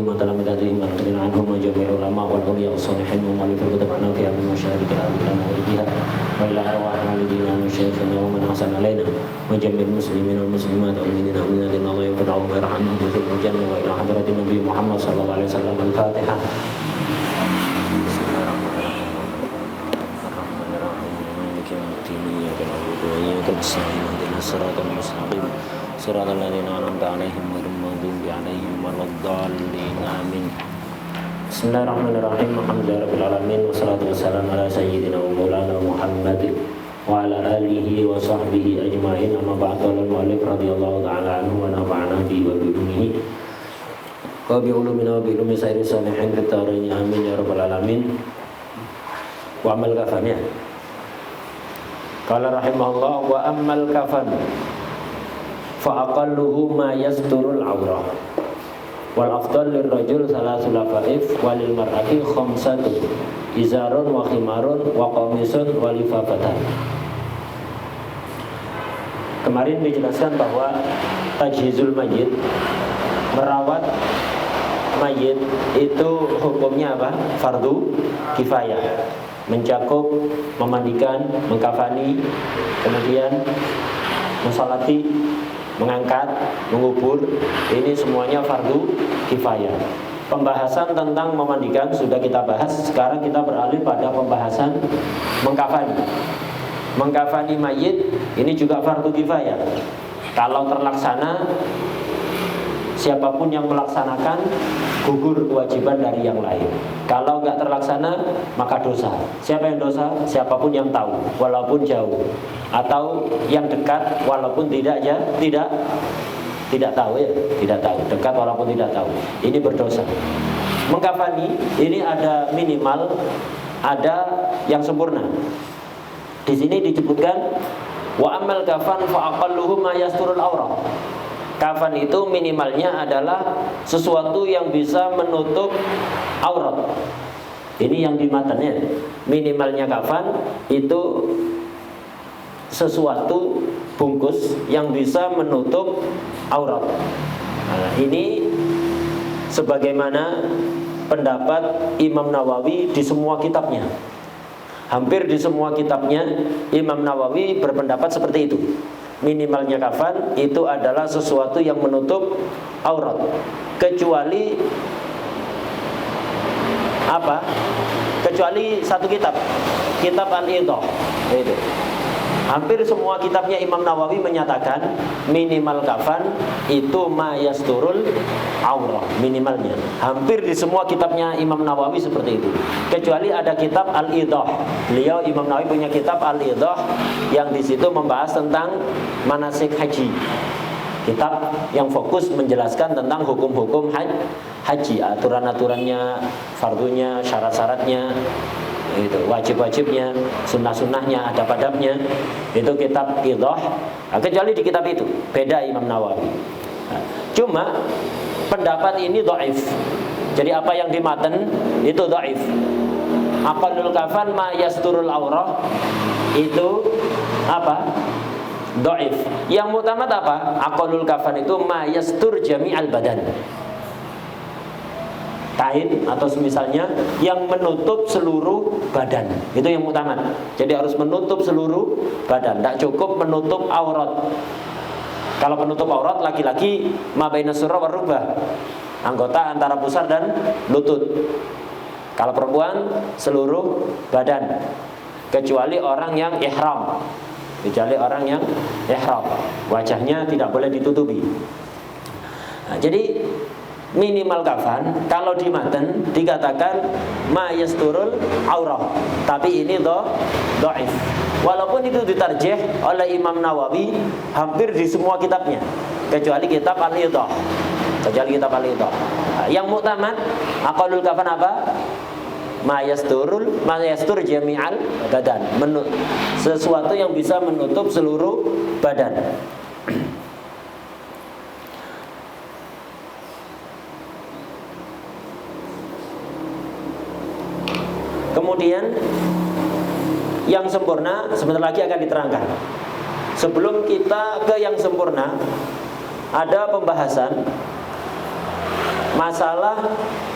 وتلامذتهم والقرين عنهم وجميع العلماء والأولياء والصالحين ومؤلف الكتب في من مشارك الأرض إلى مغربها وإلى أرواح والدينا ومشايخنا ومن أحسن علينا وجميع المسلمين والمسلمات والمؤمنين والمؤمنات إن الله يرحمهم ويرحمهم في الجنة وإلى حضرة النبي محمد صلى الله عليه وسلم. الفاتحة. الصراط المستقيم صراط الذين أنعمت عليهم غير المغضوب عليهم ولا الضالين آمين. Bismillahirrahmanirrahim. Alhamdulillahirabbil wassalatu wassalamu ala sayyidina wa maulana Muhammad wa ala alihi wa sahbihi ajma'in. Amma ba'du. Al-mu'allif radhiyallahu ta'ala anhu wa nafa'ana bi wa bi ulumihi wa bi ulumina wa bi ulumi sayyidis salihin fid dharain amin ya rabbal alamin. Wa amal kafannya. Qala rahimahullah wa ammal kafan fa aqalluhu ma yasturul awrah wal afdal lirrajul salasul lafaif walil mar'ati khamsatu izarun wa khimarun wa qamisun wa lifafatan. Kemarin dijelaskan bahwa tajhizul mayit, merawat mayit itu hukumnya apa? Fardu kifayah. Mencakup memandikan, mengkafani, kemudian mensalati, mengangkat, mengubur, ini semuanya fardu kifayah. Pembahasan tentang memandikan sudah kita bahas. Sekarang kita beralih pada pembahasan mengkafani. Mengkafani mayit ini juga fardu kifayah. Kalau terlaksana, siapapun yang melaksanakan gugur kewajiban dari yang lain. Kalau nggak terlaksana maka dosa. Siapa yang dosa? Siapapun yang tahu walaupun jauh, atau yang dekat walaupun tidak tahu ya, tidak tahu, dekat walaupun tidak tahu. Ini berdosa. Mengkafani ini ada minimal, ada yang sempurna. Di sini disebutkan wa amal kafan fa aqalluhu ma yasturul aurah. Kafan itu minimalnya adalah sesuatu yang bisa menutup aurat. Ini yang di matanya. Minimalnya kafan itu sesuatu bungkus yang bisa menutup aurat. Nah, ini sebagaimana pendapat Imam Nawawi di semua kitabnya. Hampir di semua kitabnya Imam Nawawi berpendapat seperti itu. Minimalnya kafan itu adalah sesuatu yang menutup aurat, kecuali apa? Kecuali satu kitab Al-Idah. Itu. Hampir semua kitabnya Imam Nawawi menyatakan minimal kafan itu ma yasturul aurah, minimalnya. Hampir di semua kitabnya Imam Nawawi seperti itu. Kecuali ada kitab Al-Idah. Beliau Imam Nawawi punya kitab Al-Idah yang di situ membahas tentang manasik haji. Kitab yang fokus menjelaskan tentang hukum-hukum haji, aturan-aturannya, fardunya, syarat-syaratnya, itu wajib-wajibnya, sunnah-sunnahnya, adab-adabnya. Itu kitab Idah. Nah, kecuali di kitab itu beda Imam Nawawi. Nah, cuma pendapat ini dhaif. Jadi apa yang di matan itu dhaif. Aqallul kafan ma yasturul aurah itu apa? Dhaif. Yang mutamad apa? Aqallul kafan itu ma yastur jami'al badan. Kain atau semisalnya yang menutup seluruh badan, itu yang utama. Jadi harus menutup seluruh badan, tidak cukup menutup aurat. Kalau menutup aurat laki-laki ma baina surra war rukbah, anggota antara pusar dan lutut. Kalau perempuan seluruh badan, kecuali orang yang ihram. Kecuali orang yang ihram, wajahnya tidak boleh ditutupi. Nah, jadi minimal kafan kalau di matan dikatakan ma yasturul aurah, tapi ini dhaif. Walaupun itu ditarjih oleh Imam Nawawi hampir di semua kitabnya, kecuali kitab Al-Idah. Yang mu'tamad aqallul kafan apa? Ma yastur jami'al badan, sesuatu yang bisa menutup seluruh badan. Kemudian yang sempurna sebentar lagi akan diterangkan. Sebelum kita ke yang sempurna, ada pembahasan masalah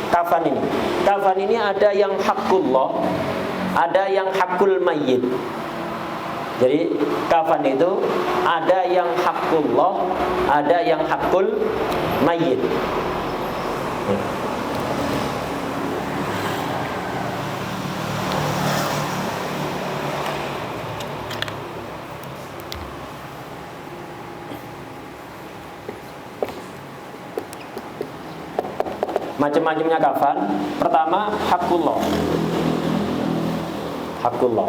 kafan ini. Kafan ini ada yang hakullah, ada yang hakul mayyit. Jadi kafan itu ada yang hakullah, ada yang hakul mayyit. Macam-macamnya kafan. Pertama, hakullah. Hakullah.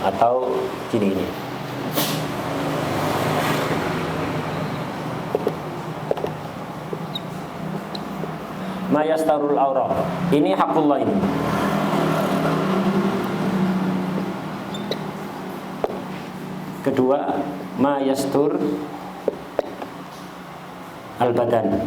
Atau gini-gini. Mayastarul aurah. Ini hakullah ini. Kedua, mayastur al-badan.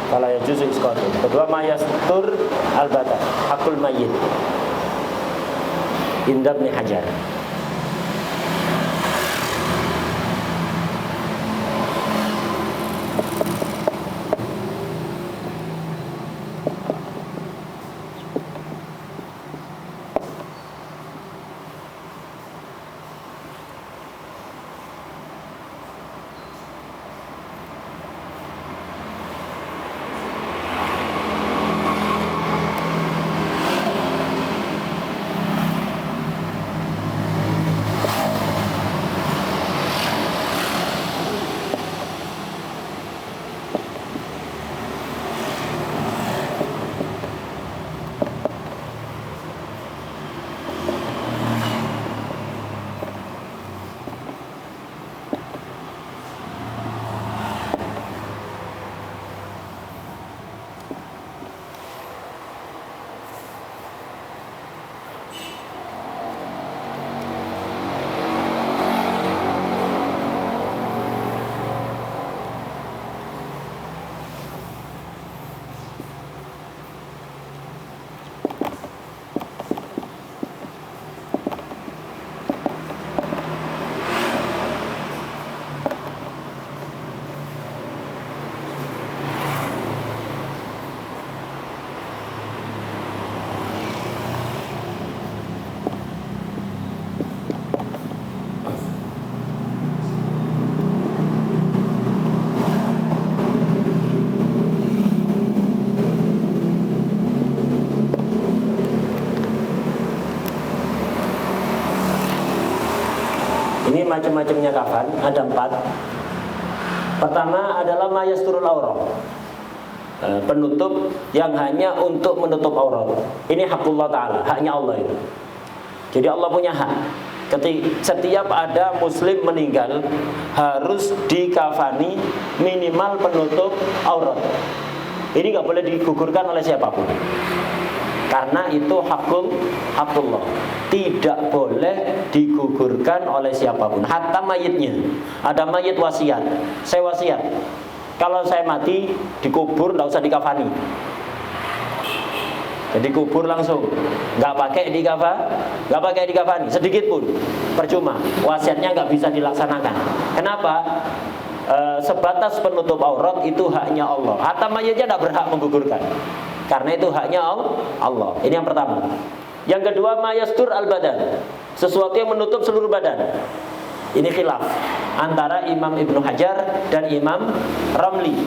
Kalau ya juz isqatu. Kedua, mayastur al-badan, hakul mayyit. Indah bin Hajar. Ini macam-macamnya kafan, ada 4. Pertama adalah mayasturul aurah, penutup yang hanya untuk menutup aurat. Ini hakullah ta'ala, haknya Allah itu. Jadi Allah punya hak. Setiap ada muslim meninggal harus dikafani minimal penutup aurat. Ini nggak boleh digugurkan oleh siapapun. Karena itu hakullah, tidak boleh digugurkan oleh siapapun, hatta mayitnya. Ada mayit wasiat, saya wasiat kalau saya mati dikubur nggak usah dikafani. Jadi kubur langsung, nggak pakai dikafani sedikit pun, percuma. Wasiatnya nggak bisa dilaksanakan. Kenapa? Sebatas penutup aurat itu haknya Allah. Hatta mayitnya tidak berhak menggugurkan. Karena itu haknya Allah. Ini yang pertama. Yang kedua, mayastur al-badan, sesuatu yang menutup seluruh badan. Ini khilaf antara Imam Ibnu Hajar dan Imam Ramli.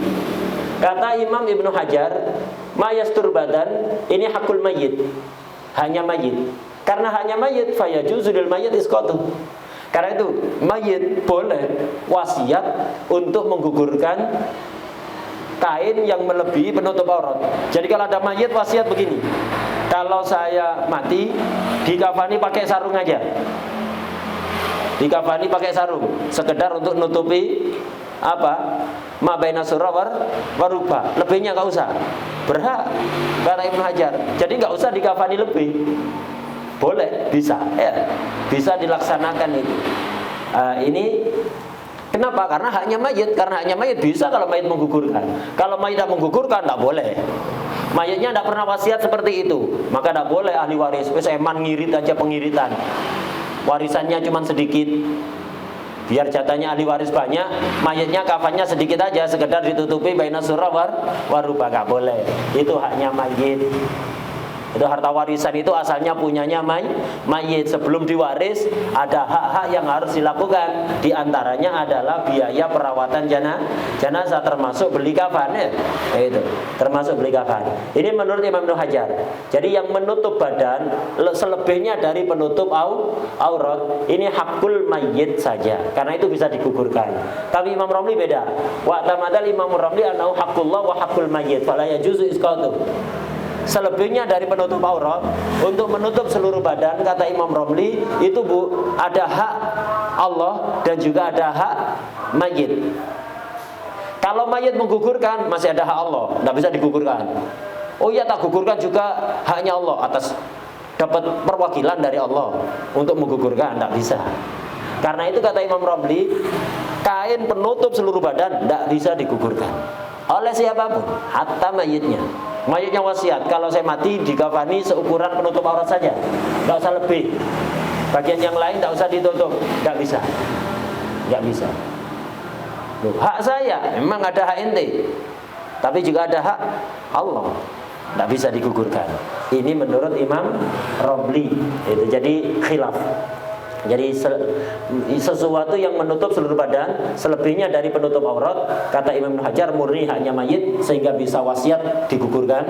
Kata Imam Ibnu Hajar, mayastur badan ini hakul mayit, hanya mayit. Karena hanya mayit, fayajuzu lil mayit isqatu. Karena itu mayit boleh wasiat untuk menggugurkan kain yang melebihi penutup aurat. Jadi kalau ada mayit wasiat begini, kalau saya mati dikafani pakai sarung aja, dikafani pakai sarung, sekedar untuk nutupi apa? Ma baina surah waruba. Lebihnya nggak usah. Berhak kata Ibnu Hajar. Jadi nggak usah dikafani lebih. Boleh, bisa, ya, bisa dilaksanakan itu. Ini kenapa? Karena haknya mayit. Karena haknya mayit bisa kalau mayit menggugurkan. Kalau mayit tidak menggugurkan, tidak boleh. Mayitnya tidak pernah wasiat seperti itu, maka tidak boleh ahli waris. Wes eman ngirit aja pengiritan. Warisannya cuma sedikit. Biar jatahnya ahli waris banyak, mayitnya kafannya sedikit aja, sekedar ditutupi baina surah waruba, nggak boleh. Itu haknya mayit. Itu harta warisan itu asalnya punyanya mayit. Sebelum diwaris ada hak-hak yang harus dilakukan. Di antaranya adalah biaya perawatan jenazah, termasuk beli kafan, ya. Itu termasuk beli kafan. Ini menurut Imam Ibnu Hajar. Jadi yang menutup badan selebihnya dari penutup aurat ini hakul mayit saja. Karena itu bisa digugurkan. Tapi Imam Romli beda. Wa tamadal Imam Romli annahu haqqullah wa haqqul mayit fala yajuzu isqatu. Selebihnya dari penutup aurat untuk menutup seluruh badan, kata Imam Romli, itu ada hak Allah dan juga ada hak mayit. Kalau mayit menggugurkan masih ada hak Allah, tidak bisa digugurkan. Oh iya, tak gugurkan juga haknya Allah, atas dapat perwakilan dari Allah untuk menggugurkan, tidak bisa. Karena itu kata Imam Romli, kain penutup seluruh badan tidak bisa digugurkan oleh siapapun, hatta mayitnya. Mayitnya wasiat, kalau saya mati dikafani seukuran penutup aurat saja, nggak usah lebih. Bagian yang lain nggak usah ditutup, nggak bisa, nggak bisa. Loh, hak saya memang ada hak ente, tapi juga ada hak Allah, nggak bisa digugurkan. Ini menurut Imam Romli. Itu jadi khilaf. Jadi sesuatu yang menutup seluruh badan, selebihnya dari penutup aurat, kata Imam Ibnu Hajar murni hanya mayit, sehingga bisa wasiat digugurkan.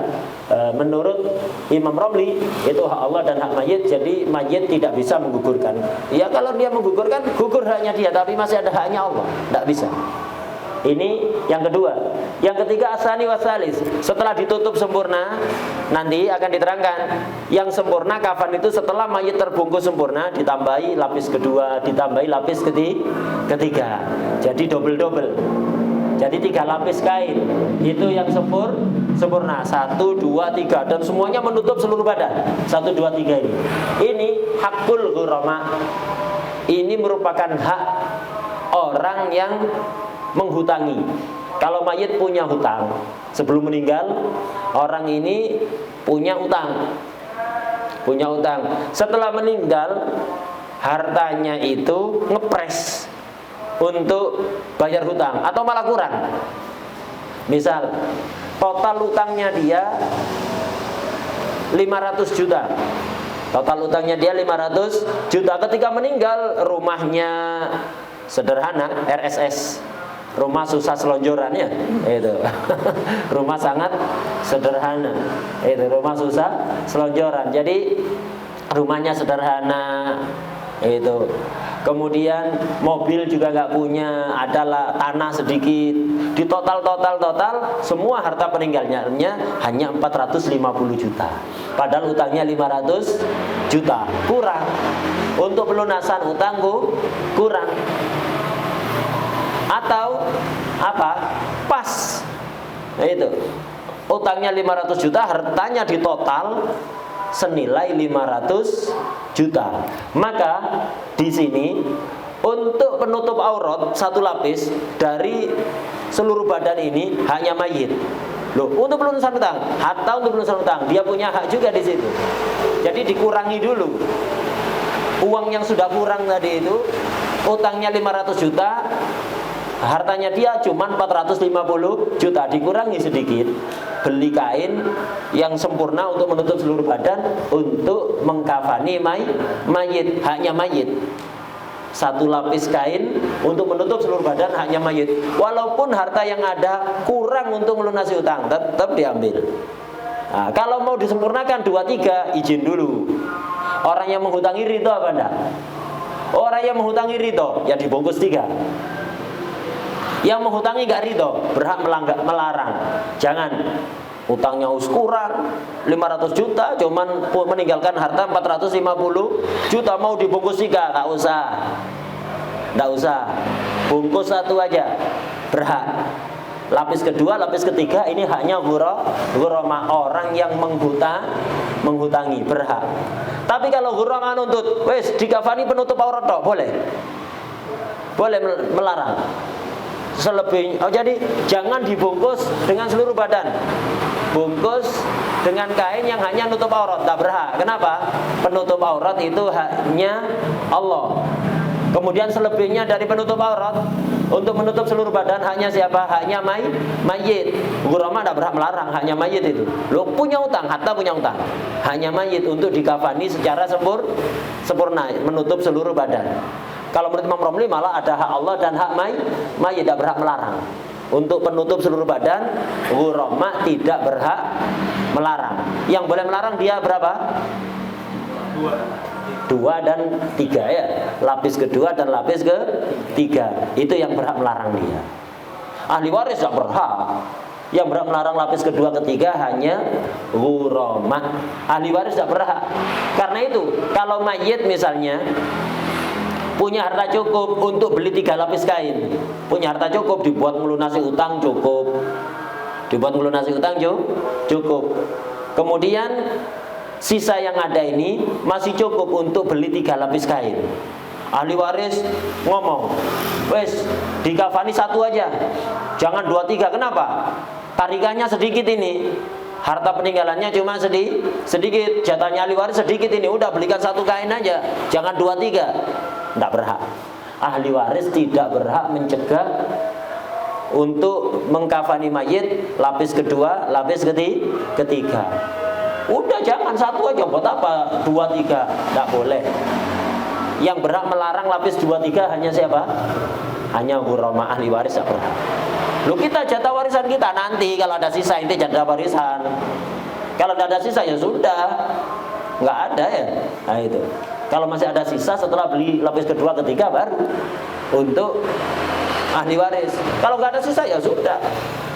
Menurut Imam Romli itu hak Allah dan hak mayit, jadi mayit tidak bisa menggugurkan. Ya kalau dia menggugurkan, gugur haknya dia, tapi masih ada haknya Allah, tidak bisa. Ini yang kedua. Yang ketiga asani wasalis, setelah ditutup sempurna nanti akan diterangkan. Yang sempurna kafan itu setelah mayit terbungkus sempurna, ditambahi lapis kedua, ditambahi lapis ketiga. Jadi double. Jadi 3 lapis kain. Itu yang sempurna. 1, 2, 3, dan semuanya menutup seluruh badan. 1, 2, 3 ini. Ini hakul ghurama. Ini merupakan hak orang yang menghutangi. Kalau mayit punya hutang, sebelum meninggal orang ini punya utang. Setelah meninggal hartanya itu ngepres untuk bayar hutang atau malah kurang. Misal total utangnya dia 500 juta. Total utangnya dia 500 juta. Ketika meninggal rumahnya sederhana, RSS, rumah susah selonjoran, ya, itu rumah sangat sederhana, itu rumah susah selonjoran. Jadi rumahnya sederhana, itu kemudian mobil juga nggak punya, adalah tanah sedikit. Di total semua harta peninggalnya hanya 450 juta, padahal utangnya 500 juta, kurang untuk pelunasan utangku, kurang. Atau apa? Pas. Nah, itu. Utangnya 500 juta, hartanya di total senilai 500 juta. Maka di sini untuk penutup aurat 1 lapis dari seluruh badan ini hanya mayit. Loh, untuk pelunasan utang, hatta untuk pelunasan utang dia punya hak juga di situ. Jadi dikurangi dulu. Uang yang sudah kurang tadi itu, utangnya 500 juta, hartanya dia cuma 450 juta, dikurangi sedikit, beli kain yang sempurna untuk menutup seluruh badan untuk mengkafani mayit, haknya mayit. 1 lapis kain untuk menutup seluruh badan haknya mayit. Walaupun harta yang ada kurang untuk melunasi utang, tetap diambil. Nah, kalau mau disempurnakan 2, 3, izin dulu. Orang yang menghutangi ridho apa enggak? Orang yang menghutangi ridho, ya dibungkus 3. Yang menghutangi enggak ridho, berhak melarang. Jangan utangnya kurang 500 juta, cuman meninggalkan harta 450 juta, mau dibungkus 3, enggak usah. Enggak usah. Bungkus 1 aja. Berhak. Lapis kedua, lapis ketiga ini haknya ghurama, orang yang menghutangi, berhak. Tapi kalau ghurama nuntut, wes dikafani penutup aurat tok, boleh melarang. Selebihnya, jadi jangan dibungkus dengan seluruh badan. Bungkus dengan kain yang hanya nutup aurat, tak berhak. Kenapa? Penutup aurat itu haknya Allah. Kemudian selebihnya dari penutup aurat untuk menutup seluruh badan haknya siapa? Haknya mayit. Ghurama tidak berhak melarang, haknya mayit itu. Lo punya utang, hatta punya utang. Hanya mayit untuk dikafani secara sempurna, menutup seluruh badan. Kalau menurut Imam Romli malah ada hak Allah dan hak mayit, tidak berhak melarang. Untuk penutup seluruh badan, ghurama tidak berhak melarang. Yang boleh melarang dia berapa? 2 dan 3 ya. Lapis kedua dan lapis ketiga. Itu yang berhak melarang dia. Ahli waris tidak berhak. Yang berhak melarang lapis kedua ketiga hanya ghurama. Ahli waris tidak berhak. Karena itu kalau mayit misalnya punya harta cukup untuk beli 3 lapis kain, punya harta cukup dibuat melunasi utang cukup. Cukup. Kemudian sisa yang ada ini masih cukup untuk beli 3 lapis kain. Ahli waris ngomong, wes dikafani 1 aja, jangan 2, 3. Kenapa? Tarikannya sedikit ini, harta peninggalannya cuma sedikit, jatahnya ahli waris sedikit ini, udah belikan 1 kain aja, jangan 2, 3. Tidak berhak. Ahli waris tidak berhak mencegah untuk mengkafani mayit lapis kedua, lapis ketiga. Udah jangan 1 aja, buat apa 2, 3? Tidak boleh. Yang berhak melarang lapis 2, 3 hanya siapa? Hanya ghurama, ahli waris tidak berhak. Lu kita jatah warisan kita nanti kalau ada sisa, inti jatah warisan. Kalau tidak ada sisa ya sudah, nggak ada ya. Nah itu. Kalau masih ada sisa setelah beli lapis kedua, ketiga baru untuk ahli waris. Kalau nggak ada sisa ya sudah,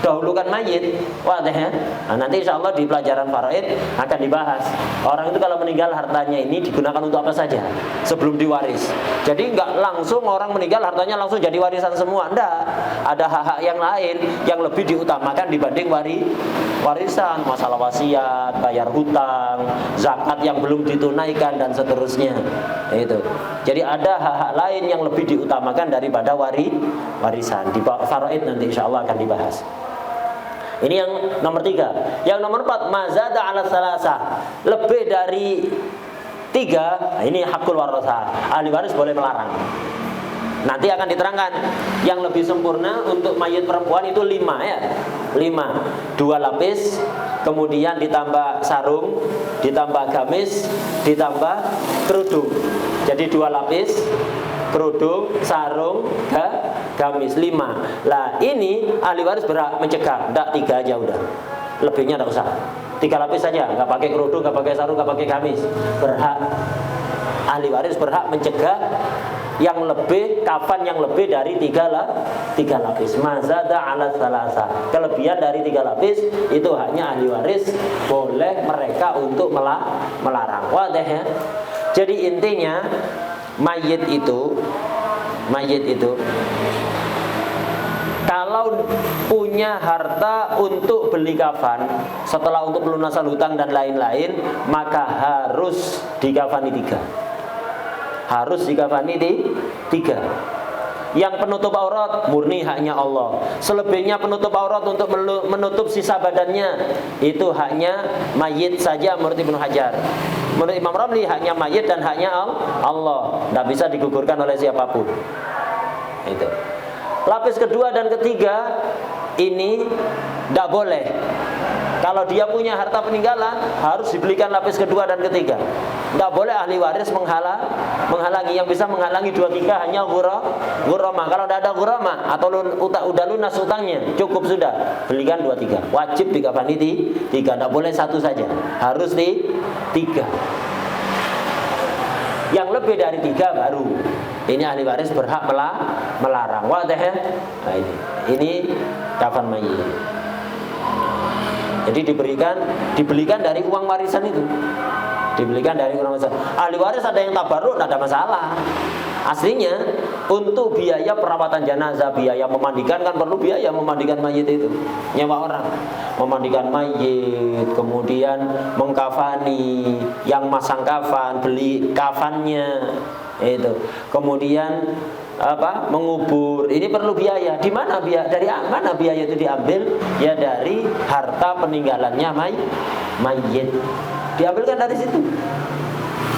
dahulukan mayit. Wah deh ya. Nah, nanti insya Allah di pelajaran faraid akan dibahas. Orang itu kalau meninggal hartanya ini digunakan untuk apa saja sebelum diwaris. Jadi nggak langsung orang meninggal hartanya langsung jadi warisan semua. Enggak. Ada hak-hak yang lain yang lebih diutamakan dibanding warisan. Masalah wasiat, bayar hutang, zakat yang belum ditunaikan dan seterusnya. Itu. Jadi ada hak-hak lain yang lebih diutamakan daripada warisan. Di faraid nanti insya Allah akan dibahas. Ini yang nomor 3. Yang nomor 4, mazada ala salasa, lebih dari 3. Nah, ini hakul warasah. Ahli waris boleh melarang. Nanti akan diterangkan. Yang lebih sempurna untuk mayit perempuan itu 5 ya. 5. 2 lapis, kemudian ditambah sarung, ditambah gamis, ditambah kerudung. Jadi 2 lapis, kerudung, sarung, gamis, 5. Lah ini ahli waris berhak mencegah. Enggak, 3 aja udah. Lebihnya enggak usah. 3 lapis saja, enggak pakai kerudung, enggak pakai sarung, enggak pakai gamis. Berhak. Ahli waris berhak mencegah yang lebih, kafan yang lebih dari 3 lapis. Mazada ala salasa. Kelebihan dari 3 lapis itu haknya ahli waris, boleh mereka untuk melarang. Wadah ya. Jadi intinya mayit itu kalau punya harta untuk beli kafan setelah untuk pelunasan hutang dan lain-lain, maka harus dikafani 3. Harus dikafani 3. Yang penutup aurat murni haknya Allah. Selebihnya penutup aurat untuk menutup sisa badannya itu haknya mayit saja menurut Ibnu Hajar. Menurut Imam Ramli haknya mayit dan haknya Allah. Tidak bisa digugurkan oleh siapapun. Itu. Lapis kedua dan ketiga ini tidak boleh. Kalau dia punya harta peninggalan, harus dibelikan lapis kedua dan ketiga. Tidak boleh ahli waris menghalangi. Yang bisa menghalangi 2-3 hanya ghurama. Kalau tidak ada ghurama atau udah lunas utangnya, cukup sudah, belikan 2-3. Wajib dikafani 3, tidak boleh 1 saja, harus 3. Yang lebih dari 3 baru ini ahli waris berhak melarang. Wadah ya? Nah ini kafan mayit. Jadi dibelikan dari uang warisan itu. Dibelikan dari uang warisan. Ahli waris ada yang tabarruk, tidak ada masalah. Aslinya untuk biaya perawatan jenazah, biaya memandikan, kan perlu biaya memandikan mayit itu. Nyewa orang memandikan mayit, kemudian mengkafani, yang masang kafan, beli kafannya itu. Kemudian mengubur, ini perlu biaya. Di mana dari mana biaya itu diambil? Ya dari harta peninggalannya mayit. Diambilkan dari situ.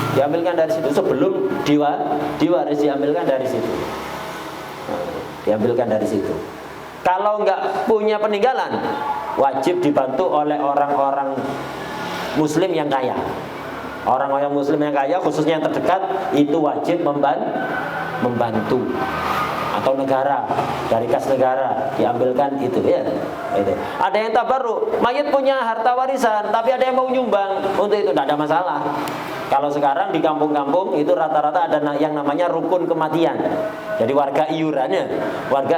Diambilkan dari situ sebelum diwaris, diambilkan dari situ. Diambilkan dari situ. Kalau nggak punya peninggalan, wajib dibantu oleh orang-orang muslim yang kaya. Orang-orang muslim yang kaya, khususnya yang terdekat, itu wajib membantu. Atau negara, dari kas negara diambilkan itu ya. Itu. Ada yang tabarruk, mayit punya harta warisan, tapi ada yang mau nyumbang, untuk itu tidak ada masalah. Kalau sekarang di kampung-kampung itu rata-rata ada yang namanya rukun kematian. Jadi warga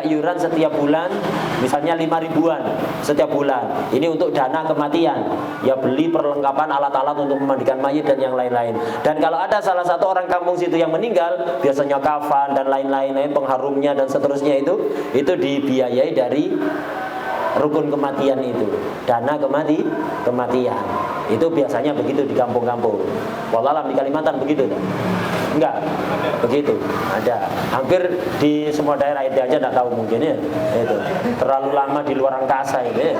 iuran setiap bulan, misalnya 5 ribuan setiap bulan. Ini untuk dana kematian. Ya beli perlengkapan alat-alat untuk memandikan mayit dan yang lain-lain. Dan kalau ada salah satu orang kampung situ yang meninggal, biasanya kafan dan lain-lain, pengharumnya dan seterusnya itu dibiayai dari rukun kematian itu, dana kematian. Itu biasanya begitu di kampung-kampung. Wallahualam di Kalimantan begitu tak? Enggak, begitu. Ada. Hampir di semua daerah itu aja tidak tahu mungkin ya. Itu terlalu lama di luar angkasa itu ya.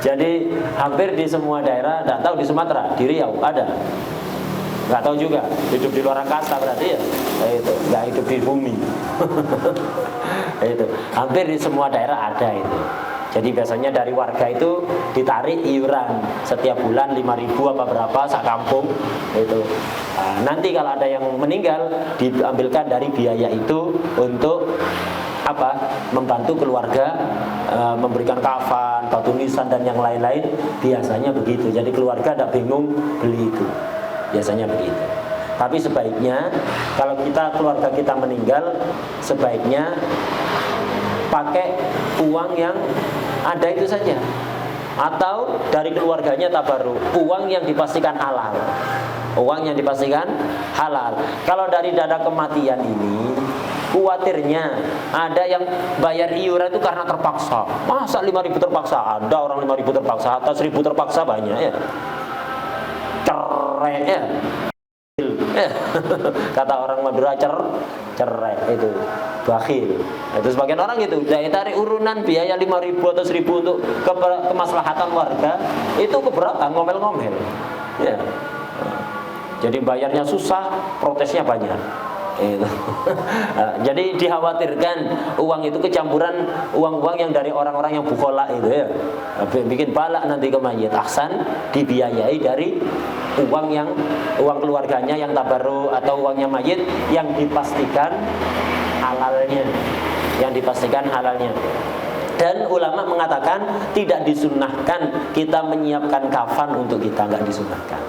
Jadi hampir di semua daerah, tidak tahu di Sumatera, di Riau ada. Nggak tahu juga, hidup di luar angkasa berarti ya. Itu nggak hidup di bumi. Itu hampir di semua daerah ada itu. Jadi biasanya dari warga itu ditarik iuran setiap bulan 5.000 apa berapa sak kampung itu. Nah, nanti kalau ada yang meninggal diambilkan dari biaya itu untuk membantu keluarga, memberikan kafan, batu nisan dan yang lain-lain. Biasanya begitu. Jadi keluarga tidak bingung beli itu. Biasanya begitu. Tapi sebaiknya kalau keluarga kita meninggal, sebaiknya pakai uang yang ada itu saja, atau dari keluarganya tabarruk, uang yang dipastikan halal. Uang yang dipastikan halal. Kalau dari dana kematian ini, khawatirnya ada yang bayar iuran itu karena terpaksa. Masa 5.000 terpaksa? Ada orang 5.000 terpaksa, atau 1.000 terpaksa banyak ya. Cerai ya. Kata orang Madura cerai itu bakhil. Itu sebagian orang gitu, dari tarik urunan biaya 5.000 atau 1.000 untuk kemaslahatan warga, itu keberatan, ngomel-ngomel ya. Jadi bayarnya susah, protesnya banyak itu. Jadi dikhawatirkan uang itu kecampuran uang-uang yang dari orang-orang yang bukhola itu ya, bikin balak nanti ke mayit. Ahsan dibiayai dari uang keluarganya yang tabarruk atau uangnya mayit yang dipastikan halalnya. Dan ulama mengatakan tidak disunnahkan kita menyiapkan kafan untuk kita, nggak disunnahkan,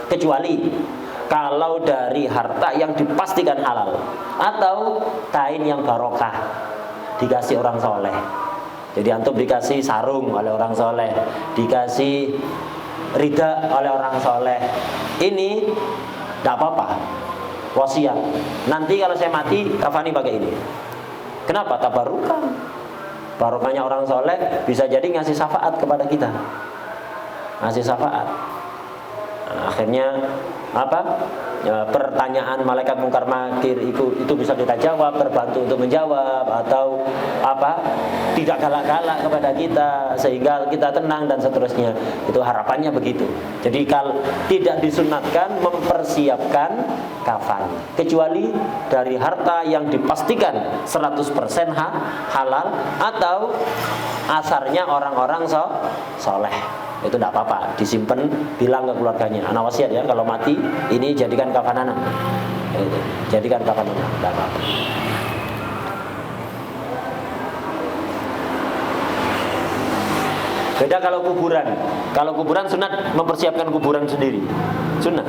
kecuali kalau dari harta yang dipastikan halal atau kain yang barokah dikasih orang soleh. Jadi antum dikasih sarung oleh orang soleh, dikasih rida oleh orang soleh, ini tidak apa-apa, wasiat. Nanti kalau saya mati kafani pakai ini. Kenapa? Tabarukan. Barokahnya orang soleh bisa jadi ngasih syafaat kepada kita, ngasih syafaat. Akhirnya apa? Pertanyaan malaikat mungkar nakir itu bisa kita jawab, terbantu untuk menjawab, atau apa, tidak galak-galak kepada kita sehingga kita tenang dan seterusnya. Itu harapannya begitu. Jadi kalau tidak disunatkan mempersiapkan kafan, kecuali dari harta yang dipastikan 100% halal atau asarnya orang-orang soleh. Itu tidak apa-apa, disimpan, bilang ke keluarganya, anak wasiat ya, kalau mati ini jadikan kafan anak, jadikan kafan anak, tidak apa-apa. Beda kalau kuburan sunat mempersiapkan kuburan sendiri, sunat.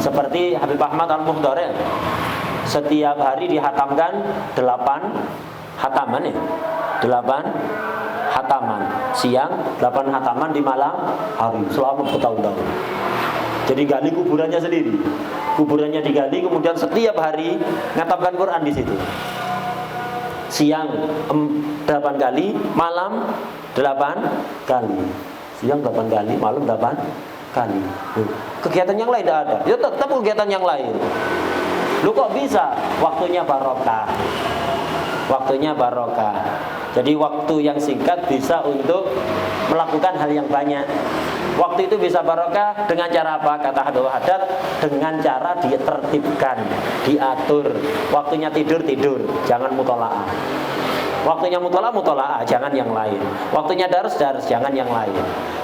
Seperti Habib Ahmad Al-Muhdari, setiap hari dihatamkan 8 hataman ya, 8 hataman siang, 8 hataman di malam hari selama bertahun-tahun. Jadi gali kuburannya sendiri, kuburannya digali, kemudian setiap hari ngatamkan Quran di situ. Siang 8 kali, malam 8 kali. Siang 8 kali, malam 8 kali. Kegiatan yang lain tidak ada. Ya tetap kegiatan yang lain. Lu kok bisa? Waktunya barokah. Waktunya barokah. Jadi waktu yang singkat bisa untuk melakukan hal yang banyak. Waktu itu bisa barokah dengan cara apa? Kata Habib Haddad, dengan cara ditertibkan, diatur. Waktunya tidur, jangan mutola'ah. Waktunya mutola'ah, jangan yang lain. Waktunya darus, jangan yang lain.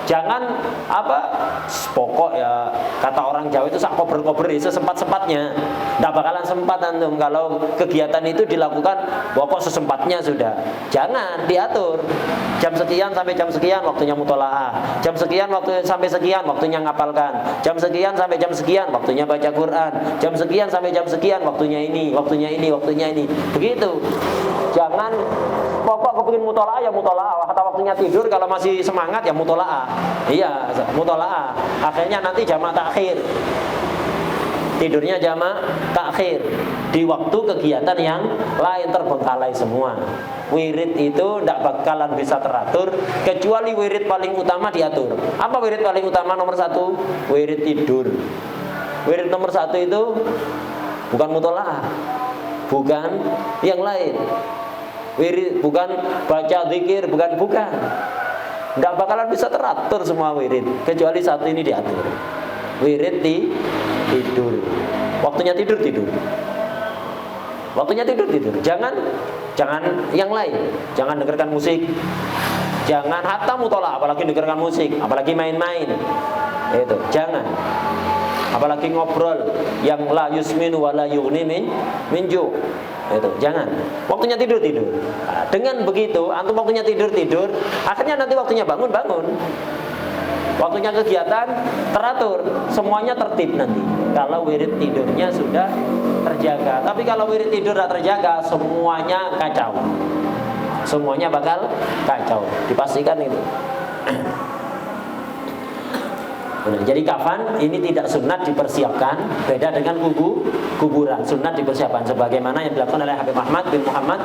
Jangan apa, pokok ya, kata orang Jawa itu sak kober-kober, sesempat-sempatnya. Nggak bakalan sempat antum kalau kegiatan itu dilakukan pokok sesempatnya sudah. Jangan, diatur. Jam sekian sampai jam sekian waktunya mutola'ah. Jam sekian sampai sekian waktunya ngapalkan. Jam sekian sampai jam sekian waktunya baca Quran. Jam sekian sampai jam sekian waktunya ini. Begitu. Jangan pokok kepingin mutola'ah ya mutola'ah. Atau waktunya tidur kalau masih semangat ya mutola'ah. Iya, mutola'ah. Akhirnya nanti jamaah takhir. Tidurnya jamaah takhir di waktu kegiatan yang lain, terbengkalai semua. Wirid itu tidak bakalan bisa teratur kecuali wirid paling utama diatur. Apa wirid paling utama nomor 1? Wirid tidur. Wirid nomor 1 itu bukan mutola'ah, bukan yang lain. Wirid bukan baca zikir, bukan. Tidak bakalan bisa teratur semua wirid kecuali satu ini diatur. Wirid tidur. Waktunya tidur. Waktunya tidur. Jangan yang lain. Jangan dengarkan musik. Jangan hatta mutola'ah, apalagi dengarkan musik, apalagi main-main. Itu, jangan. Apalagi ngobrol yang la yusminu wa la yughni min ju'. Itu, jangan. Waktunya tidur. Nah, dengan begitu, antum waktunya tidur, akhirnya nanti waktunya bangun. Waktunya kegiatan teratur, semuanya tertib nanti. Kalau wirid tidurnya sudah terjaga. Tapi kalau wirid tidur tidak terjaga, semuanya kacau. Semuanya bakal kacau. Dipastikan itu. Nah, jadi kafan ini tidak sunat dipersiapkan, beda dengan kuburan. Sunat dipersiapkan sebagaimana yang dilakukan oleh Habib Ahmad bin Muhammad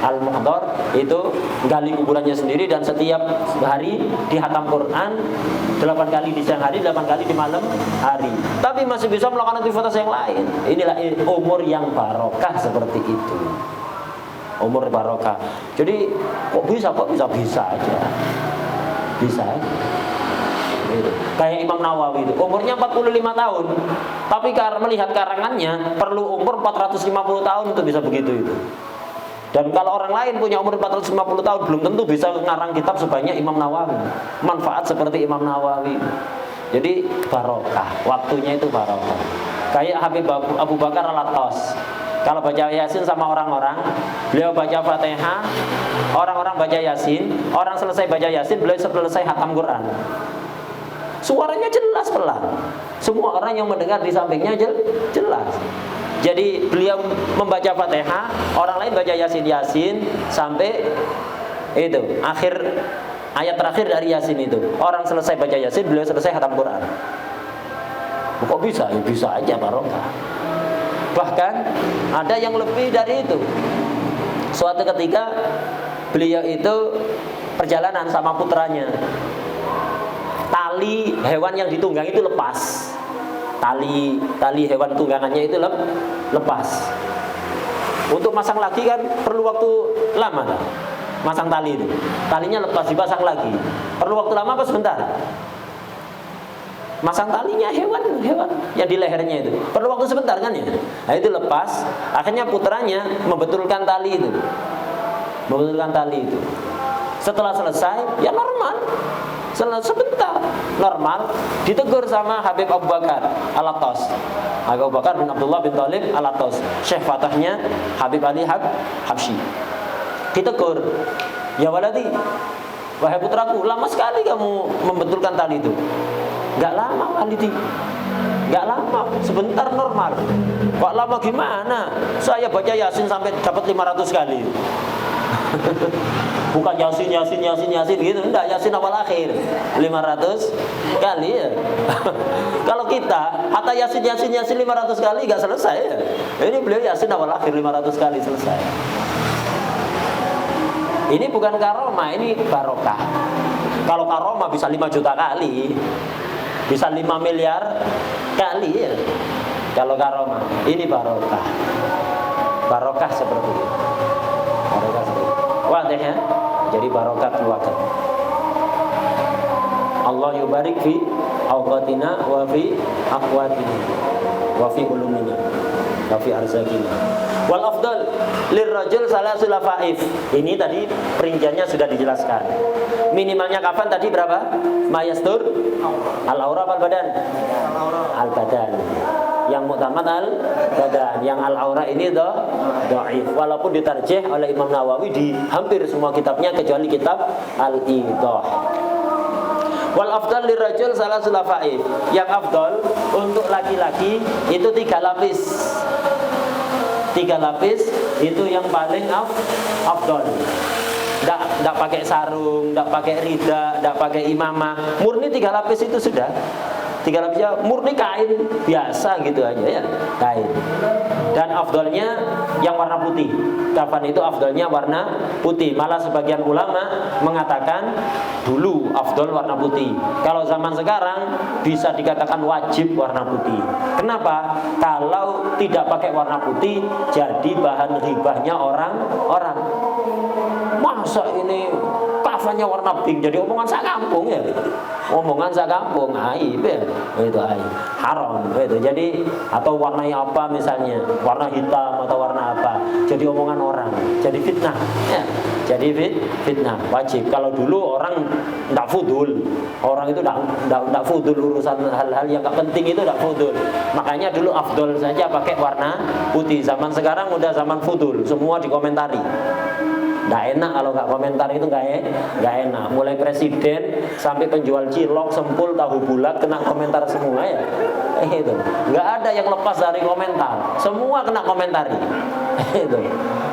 Al-Muhdar, itu gali kuburannya sendiri dan setiap hari dihatam Quran 8 kali di siang hari, 8 kali di malam hari. Tapi masih bisa melakukan aktivitas yang lain. Inilah umur yang barokah seperti itu. Umur barokah. Jadi kok bisa aja. Bisa aja. Kayak Imam Nawawi itu umurnya 45 tahun, tapi melihat karangannya perlu umur 450 tahun untuk bisa begitu itu. Dan kalau orang lain punya umur 450 tahun belum tentu bisa ngarang kitab sebanyak Imam Nawawi, manfaat seperti Imam Nawawi. Jadi barokah, waktunya itu barokah. Kayak Habib Abu Bakar Al-Attas, kalau baca Yasin sama orang-orang, beliau baca Fatihah, orang-orang baca Yasin, orang selesai baca Yasin, beliau selesai hatam Quran. Suaranya jelas pelan. Semua orang yang mendengar di sampingnya jelas. Jadi beliau membaca Fatihah, orang lain baca Yasin sampai itu akhir ayat terakhir dari Yasin itu. Orang selesai baca Yasin, beliau selesai khatam Quran. Kok bisa? Ya bisa aja barokah. Bahkan ada yang lebih dari itu. Suatu ketika beliau itu perjalanan sama putranya. tali hewan yang ditunggang itu lepas. Tali hewan tunggangannya itu lepas. Untuk masang lagi kan perlu waktu lama kan? Masang tali itu. Talinya lepas dipasang lagi. Perlu waktu lama apa sebentar? Masang talinya hewan yang di lehernya itu perlu waktu sebentar kan ya. Nah itu lepas, akhirnya putranya membetulkan tali itu. Setelah selesai, ya normal. Sebentar, normal. Ditegur sama Habib Abu Bakar Al-Attas. Abu Bakar bin Abdullah bin Thalib Al-Attas, Syekh Fatahnya Habib Ali Habsyi. Ditegur, ya waladi, wahai putraku, lama sekali kamu membetulkan tali itu. Gak lama walidi, gak lama, sebentar normal. Kok lama gimana? Saya baca Yasin sampai dapat 500 kali. Bukan Yasin gitu, enggak, Yasin awal akhir 500 kali ya. Kalau kita hatta Yasin 500 kali enggak selesai ya. Ini beliau Yasin awal akhir 500 kali selesai. Ini bukan karomah, ini barokah. Kalau karomah bisa 5 juta kali, bisa 5 miliar kali ya. Kalau karomah, ini barokah. Barokah seperti itu. Wadah ya. Jadi barokah keluarga. Allah yubarik fi awqatina wa fi aqwatina wa fi ulumina wa fi arzakina. Wal afdal lirrajul salasul faif. Ini tadi perinciannya sudah dijelaskan. Minimalnya kafan tadi berapa? Mayastur al-aura wal badan. Al-badan. Yang mutamad al-badan, yang al-aura ini dhaif. Walaupun ditarjih oleh Imam Nawawi di hampir semua kitabnya kecuali kitab Al-Idah. Wal afdal lirrajul salasul faif. Yang afdal untuk laki-laki itu 3 lapis. 3 lapis itu yang paling afdal. Enggak pakai sarung, enggak pakai rida, enggak pakai imamah. Murni 3 lapis itu sudah. 3 lapisnya murni kain biasa gitu aja ya, kain. Dan afdalnya yang warna putih. Kafan itu afdalnya warna putih. Malah sebagian ulama mengatakan dulu afdal warna putih. Kalau zaman sekarang bisa dikatakan wajib warna putih. Kenapa? Kalau tidak pakai warna putih jadi bahan ghibahnya orang-orang. Masa ini kafannya warna pink jadi omongan sak kampung ya. Omongan sak kampung aib ya. Itu aib. Haram itu. Jadi atau warnanya apa misalnya, warna hitam atau warna apa. Jadi omongan orang. Jadi fitnah ya. Jadi fitnah wajib. Kalau dulu orang enggak fudul. Orang itu enggak fudul urusan hal-hal yang enggak penting itu enggak fudul. Makanya dulu afdol saja pakai warna putih. Zaman sekarang udah zaman fudul, semua dikomentari. Nggak enak kalau nggak komentar itu nggak enak. Mulai presiden sampai penjual cilok, sempul, tahu bulat kena komentar semua ya. Itu nggak ada yang lepas dari komentar. Semua kena komentari. Itu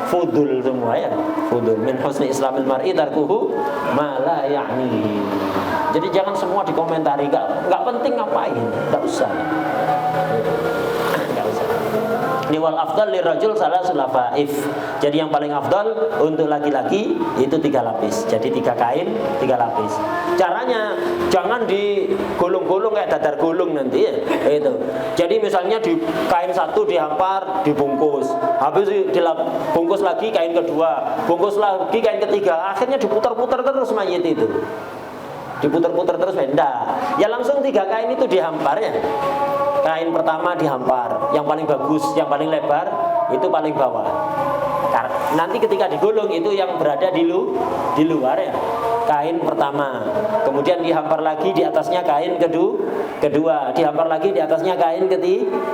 fudul semua ya. Fudul min husni islamil mar'i tarkuhu ma la ya'ni. Jadi jangan semua dikomentari. Nggak penting ngapain. Nggak usah. Wal afdal lirrajul salasul faif. Jadi yang paling afdal untuk laki-laki itu 3 lapis. Jadi 3 kain, 3 lapis. Caranya jangan digulung-gulung kayak dadar gulung nanti ya. Itu. Jadi misalnya di kain satu dihampar, dibungkus. Habis dibungkus lagi kain kedua, bungkus lagi kain ketiga. Akhirnya diputar-putar terus mayit itu. Diputar-putar terus benda. Ya langsung 3 kain itu dihampar ya. Kain pertama dihampar, yang paling bagus, yang paling lebar itu paling bawah. Nanti ketika digulung itu yang berada di luar ya. Kain pertama, kemudian dihampar lagi di atasnya kain kedua, dihampar lagi di atasnya kain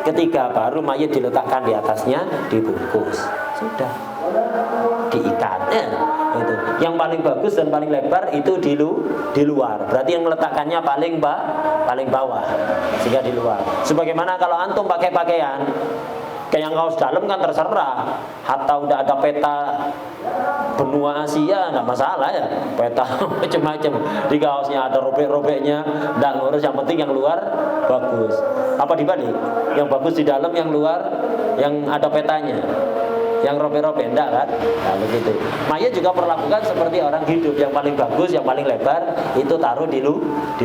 ketiga, baru mayit diletakkan di atasnya, dibungkus. Sudah diikat ya. Itu. Yang paling bagus dan paling lebar itu di luar. Berarti yang meletakkannya paling bawah, sehingga di luar. Sebagaimana kalau antum pakai pakaian kayak kaos dalam kan terserah. Hatta udah ada peta benua Asia nggak masalah ya. Peta macam-macam di kaosnya ada robek-robeknya, nggak ngurus. Yang penting yang luar bagus. Apa dibalik? Yang bagus di dalam, yang luar yang ada petanya. yang robe-robe, enggak kan? Nah begitu. Mayit juga perlakukan seperti orang hidup, yang paling bagus, yang paling lebar itu taruh di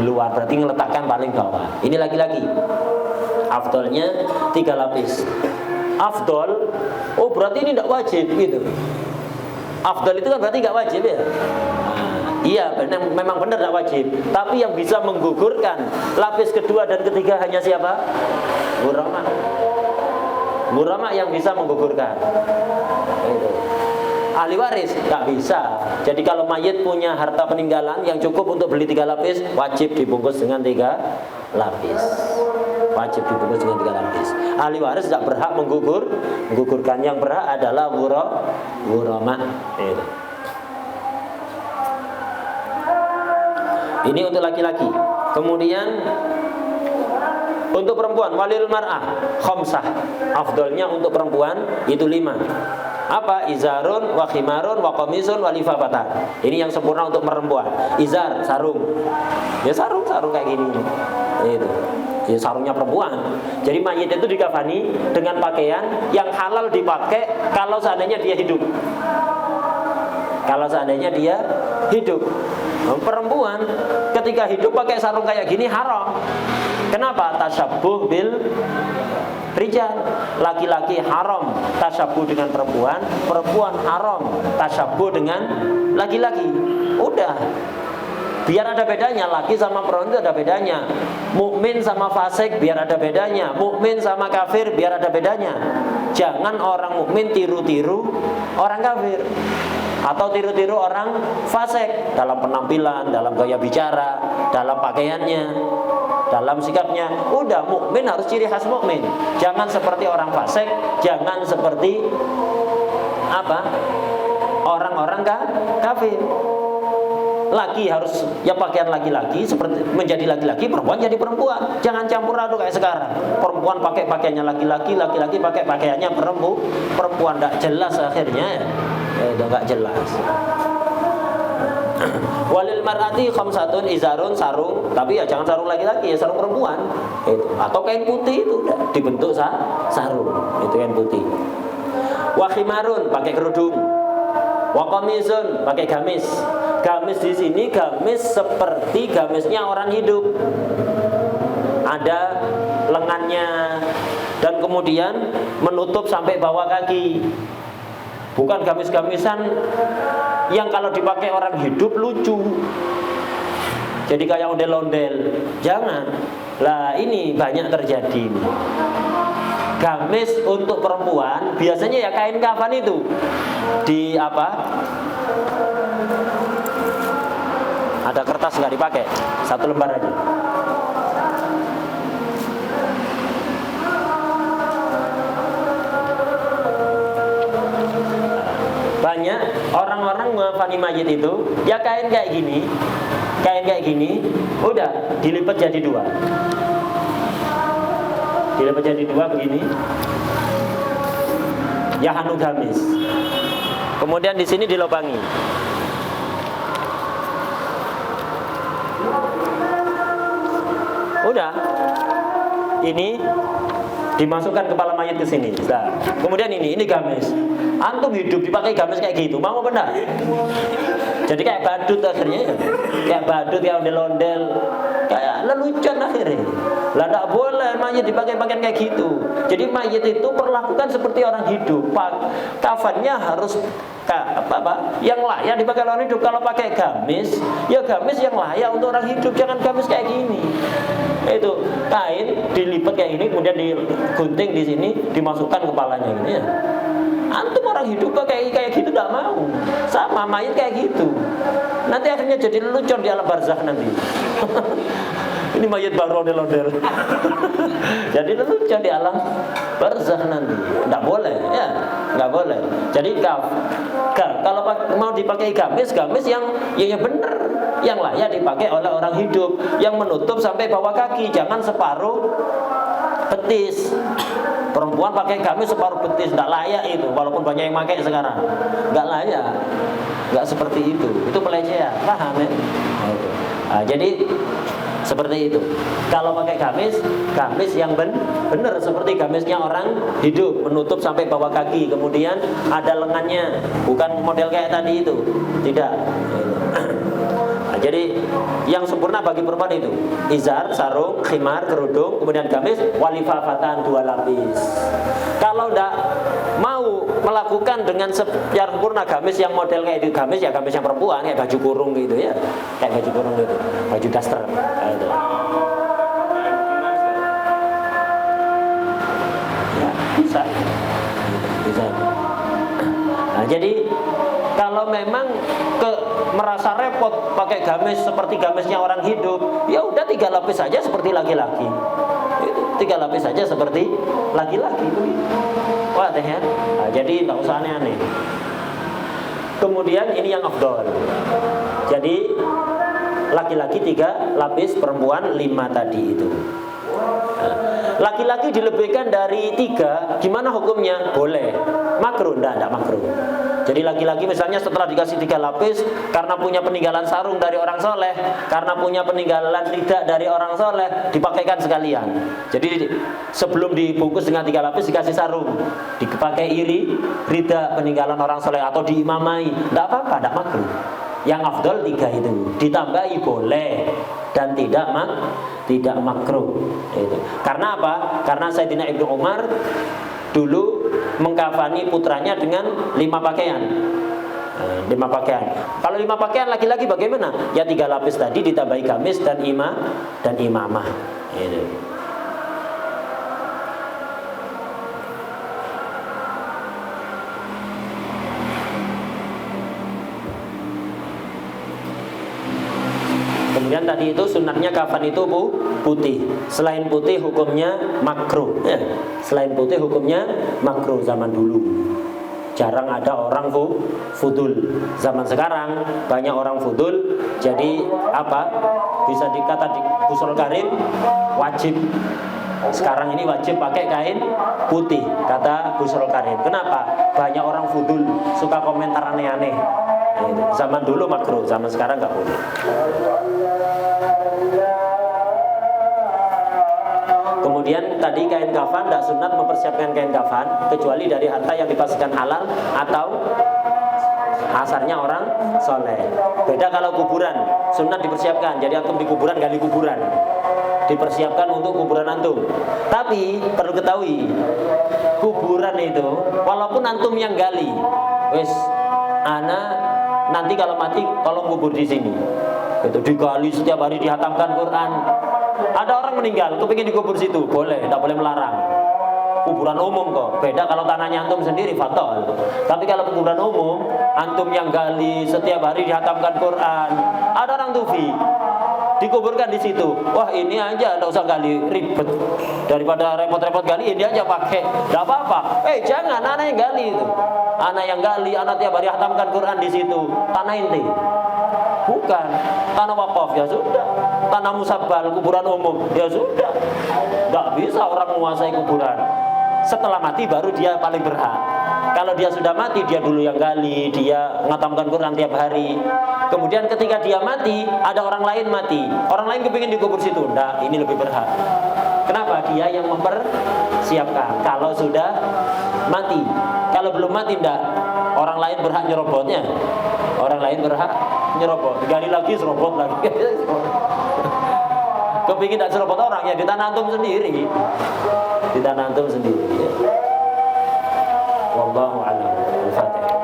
luar, berarti ngeletakkan paling bawah. Ini laki-laki. Afdolnya 3 lapis. Afdol, oh berarti ini tidak wajib gitu. Afdol itu kan berarti nggak wajib ya? Iya, memang benar tidak wajib. Tapi yang bisa menggugurkan lapis kedua dan ketiga hanya siapa? Ghurama. Ghurama yang bisa menggugurkan. Ahli waris nggak bisa. Jadi kalau mayit punya harta peninggalan yang cukup untuk beli 3 lapis, wajib dibungkus dengan 3 lapis. Wajib dibungkus dengan 3 lapis. Ahli waris tidak berhak menggugurkan. Yang berhak adalah ghurama. Ini untuk laki-laki. Kemudian untuk perempuan, walil mar'ah khamsah. Afdolnya untuk perempuan itu 5. Apa? Izarun, wa khimarun, wa qamisun, wa lifafatan. Ini yang sempurna untuk perempuan. Izar, sarung. Ya sarung kayak gini. Itu. Ya sarungnya perempuan. Jadi mayit itu dikafani dengan pakaian yang halal dipakai kalau seandainya dia hidup. Kalau seandainya dia hidup. Perempuan ketika hidup pakai sarung kayak gini haram. Kenapa? Tasyabuh bil rijal. Laki-laki haram tasyabuh dengan perempuan, perempuan haram tasyabuh dengan laki-laki. Udah. Biar ada bedanya, laki sama perempuan itu ada bedanya. Mukmin sama fasik biar ada bedanya. Mukmin sama kafir biar ada bedanya. Jangan orang mukmin tiru-tiru orang kafir atau tiru-tiru orang fasik dalam penampilan, dalam gaya bicara, dalam pakaiannya, dalam sikapnya. Udah, mukmin harus ciri khas mukmin. Jangan seperti orang fasik, jangan seperti apa? Orang-orang kafir. Laki harus ya pakaian laki-laki seperti menjadi laki-laki, perempuan jadi perempuan. Jangan campur aduk kayak sekarang. Perempuan pakai pakaiannya laki-laki, laki-laki pakai pakaiannya perempuan. Enggak jelas akhirnya. Enggak jelas. Walil mar'ati khamsatun, izarun, sarung, tapi ya jangan sarung laki-laki, ya sarung perempuan. Itu. Atau kain putih itu udah dibentuk sarung. Itu kain putih. Wa khimarun, pakai kerudung. Wa qamisun, pakai gamis. Gamis di sini gamis seperti gamisnya orang hidup. Ada lengannya dan kemudian menutup sampai bawah kaki. Bukan gamis-gamisan yang kalau dipakai orang hidup lucu. Jadi kayak ondel-ondel. Jangan. Lah ini banyak terjadi. Gamis untuk perempuan biasanya ya kain kafan itu. Di apa? Ada kertas nggak dipakai, 1 lembar aja. Banyak orang-orang mengafani mayit itu, ya kain kayak gini, udah dilipat jadi 2. Dilipat jadi 2 begini. Ya hanu gamis. Kemudian di sini dilobangi. Udah, ini dimasukkan kepala mayit ke sini. Nah, kemudian ini gamis. Antum hidup dipakai gamis kayak gitu, mau benar? Jadi kayak badut akhirnya, kayak badut, kayak ondel-ondel, kayak lelucon akhirnya. Lah tidak boleh mayit dipakai pakaian kayak gitu. Jadi mayit itu perlakukan seperti orang hidup. Kafannya harus yang layak dipakai orang hidup. Kalau pakai gamis, ya gamis yang layak untuk orang hidup. Jangan gamis kayak gini. Itu kain dilipat kayak gini, kemudian digunting di sini, dimasukkan kepalanya gini ya. Antum orang hidup kayak gitu tidak mau. Sama mayit kayak gitu. Nanti akhirnya jadi lelucon di alam barzakh nanti. Ini mayit baru ondel-ondel. Jadi lelucon di alam barzakh nanti. Tidak boleh, ya, nggak boleh. Jadi kalau mau dipakai gamis yang benar, yang layak dipakai oleh orang hidup, yang menutup sampai bawah kaki, jangan separuh betis. Perempuan pakai gamis separuh betis, tidak layak itu. Walaupun banyak yang pakai sekarang, nggak layak, nggak seperti itu pelecehan, paham ya? Nah, jadi Seperti itu. Kalau pakai gamis yang benar seperti gamisnya orang hidup, menutup sampai bawah kaki, kemudian ada lengannya, bukan model kayak tadi itu. Tidak. Nah, jadi yang sempurna bagi perempuan itu izar, sarung, khimar, kerudung, kemudian gamis, walifafatan 2 lapis. Kalau enggak mau melakukan dengan secara sempurna gamis yang model kayak itu, gamis ya gamis yang perempuan, kayak baju kurung gitu ya, kayak baju kurung gitu, baju daster gitu. Ya bisa. Nah jadi kalau memang merasa repot pakai gamis seperti gamisnya orang hidup, ya udah 3 lapis saja seperti laki-laki. 3 lapis saja seperti laki-laki. Wah deh ya. Nah, jadi nggak usah aneh-aneh. Kemudian ini yang afdol. Jadi laki-laki 3 lapis, perempuan 5 tadi itu. Laki-laki dilebihkan dari 3, gimana hukumnya? Boleh. Makruh? Enggak makruh. Jadi laki-laki misalnya setelah dikasih 3 lapis, karena punya peninggalan sarung dari orang soleh, karena punya peninggalan lidah dari orang soleh, dipakaikan sekalian. Jadi sebelum dibungkus dengan 3 lapis dikasih sarung, dipakai iri, rida peninggalan orang soleh atau diimamai, enggak apa-apa, enggak makruh. Yang afdol 3 itu, ditambahi boleh dan tidak makruh. Itu. Karena apa? Karena Sayyidina Ibnu Umar dulu mengkafani putranya dengan 5 pakaian. 5 pakaian. Kalau 5 pakaian laki-laki bagaimana? Ya 3 lapis tadi ditambahi gamis dan imamah. Itu. Kemudian tadi itu sunatnya kafan itu putih. Selain putih hukumnya makruh. Selain putih hukumnya makruh zaman dulu. Jarang ada orang fudul. Zaman sekarang banyak orang fudul. Jadi apa? Bisa dikata di Ghusl Karim wajib. Sekarang ini wajib pakai kain putih, kata Ghusl Karim. Kenapa? Banyak orang fudul suka komentar aneh-aneh. Zaman dulu makruh, zaman sekarang nggak boleh. Kemudian tadi kain kafan, tidak sunat mempersiapkan kain kafan kecuali dari harta yang dipastikan halal atau asalnya orang soleh. Beda kalau kuburan, sunat dipersiapkan. Jadi antum di kuburan gali kuburan, dipersiapkan untuk kuburan antum. Tapi perlu ketahui, kuburan itu walaupun antum yang gali, wes ana nanti kalau mati tolong kubur di sini. Itu digali setiap hari, dihatamkan Quran. Ada orang meninggal, kepingin dikubur situ, boleh, tidak boleh melarang. Kuburan umum kok. Beda kalau tanahnya antum sendiri, fatal. Tapi kalau kuburan umum, antum yang gali setiap hari dihatamkan Quran. Ada orang tufi dikuburkan di situ. Wah ini aja, tidak usah gali, ribet. Daripada repot-repot gali, ini aja pakai. Tidak apa-apa. Jangan, anak yang gali itu. Anak yang gali, anak tiap hari hatamkan Quran di situ. Tanah inti. Bukan tanah wakaf, ya sudah. Tanah musabbal, kuburan umum, ya sudah. Tidak bisa orang menguasai kuburan. Setelah mati baru dia paling berhak. Kalau dia sudah mati, dia dulu yang gali, dia ngatamkan Quran tiap hari. Kemudian ketika dia mati, ada orang lain mati. Orang lain kepingin dikubur situ. Nah, ini lebih berhak. Kenapa? Dia yang mempersiapkan. Kalau sudah mati, kalau belum mati enggak. Orang lain berhak nyerobotnya. Orang lain berhak nyerobot. Gali lagi, serobot lagi. Kepingin tidak serobot orang, ya di tanah antum sendiri. Di tanah antum sendiri. Wallahu a'lam. Al-Fatihah.